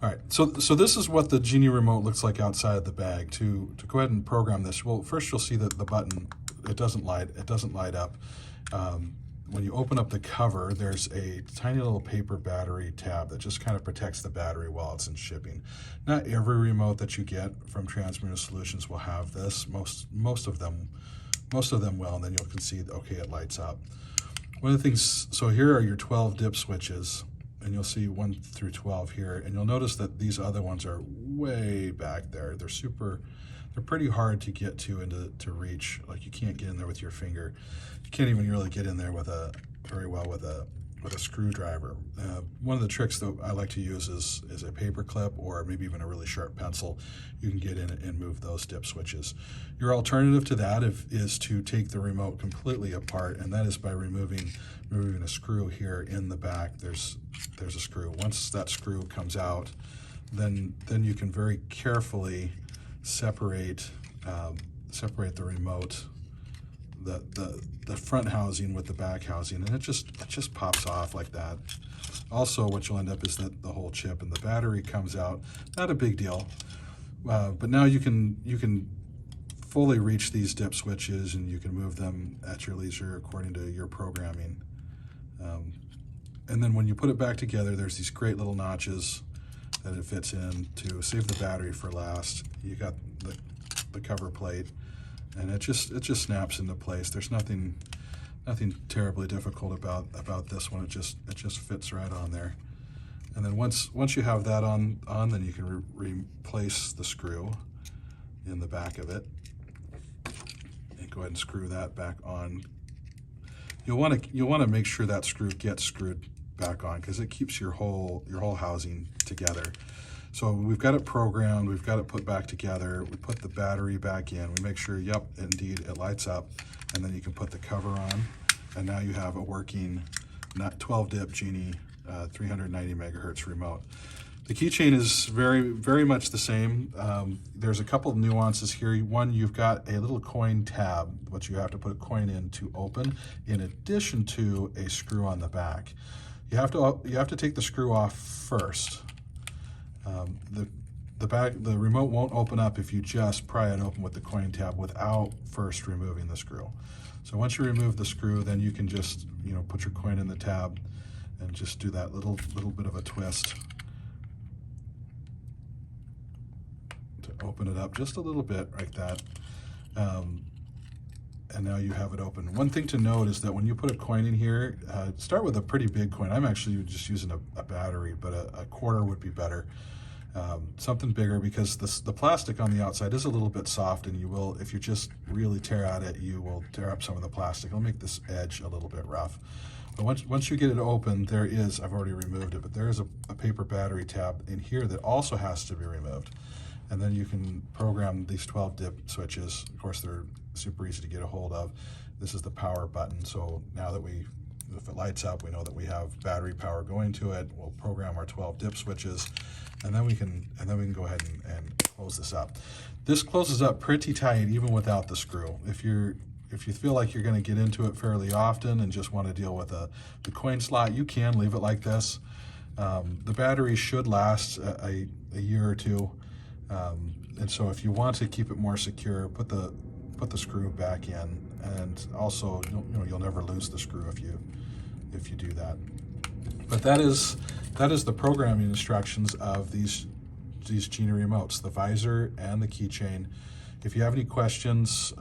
All right, so this is what the Genie remote looks like outside the bag. To go ahead and program this, well, first you'll see that the button, it doesn't light up. When you open up the cover, there's a tiny little paper battery tab that just kind of protects the battery while it's in shipping. Not every remote that you get from Transmitter Solutions will have this. Most of them will, and then you can see, okay, it lights up. One of the things, so here are your 12 dip switches, and you'll see 1 through 12 here, and you'll notice that these other ones are way back there. They're pretty hard to get to and to reach. Like, you can't get in there with your finger. You can't even really get in there very well with a screwdriver. One of the tricks that I like to use is a paper clip, or maybe even a really sharp pencil. You can get in and move those dip switches. Your alternative to that is to take the remote completely apart, and that is by removing a screw here in the back. There's a screw. Once that screw comes out, then you can very carefully separate the remote, the front housing with the back housing, and it just pops off like that. Also, what you'll end up is that the whole chip and the battery comes out. Not a big deal, but now you can fully reach these dip switches, and you can move them at your leisure according to your programming. And then when you put it back together, there's these great little notches that it fits in to save the battery for last. You got the cover plate, and it just snaps into place. There's nothing terribly difficult about this one. It just fits right on there. And then once you have that on, then you can replace the screw in the back of it, and go ahead and screw that back on. You'll want to make sure that screw gets screwed back on, because it keeps your whole housing together. So we've got it programmed, we've got it put back together, we put the battery back in, we make sure, yep, indeed, it lights up, and then you can put the cover on, and now you have a working 12-dip Genie 390 megahertz remote. The keychain is very much the same. There's a couple of nuances here. One, you've got a little coin tab, which you have to put a coin in to open, in addition to a screw on the back. You have to take the screw off first. The remote won't open up if you just pry it open with the coin tab without first removing the screw. So once you remove the screw, then you can just put your coin in the tab and just do that little bit of a twist to open it up just a little bit, like that. And now you have it open. One thing to note is that when you put a coin in here, start with a pretty big coin. I'm actually just using a battery, but a quarter would be better. Something bigger, because the plastic on the outside is a little bit soft, and you will, if you just really tear at it, you will tear up some of the plastic. It'll make this edge a little bit rough. But once you get it open, there is, I've already removed it, but there is a paper battery tab in here that also has to be removed. And then you can program these 12 dip switches. Of course, they're super easy to get a hold of. This is the power button. So now that if it lights up, we know that we have battery power going to it. We'll program our 12 dip switches, and then we can go ahead and close this up. This closes up pretty tight even without the screw. If you feel like you're going to get into it fairly often and just want to deal with the coin slot, you can leave it like this. The battery should last a year or two. And so if you want to keep it more secure, put the screw back in, and also you'll never lose the screw if you do that. But that is the programming instructions of these Genie remotes, the visor and the keychain. If you have any questions,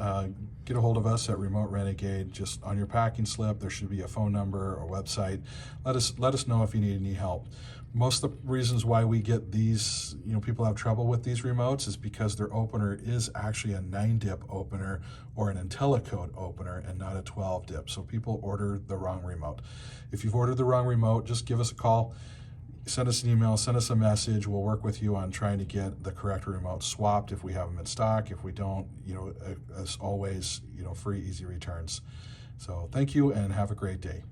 get a hold of us at Remote Renegade. Just on your packing slip, there should be a phone number or website. Let us know if you need any help. Most of the reasons why we get these, people have trouble with these remotes is because their opener is actually a 9-dip opener or an IntelliCode opener and not a 12-dip. So people order the wrong remote. If you've ordered the wrong remote, just give us a call, send us an email, send us a message. We'll work with you on trying to get the correct remote swapped if we have them in stock. If we don't, as always, free, easy returns. So thank you and have a great day.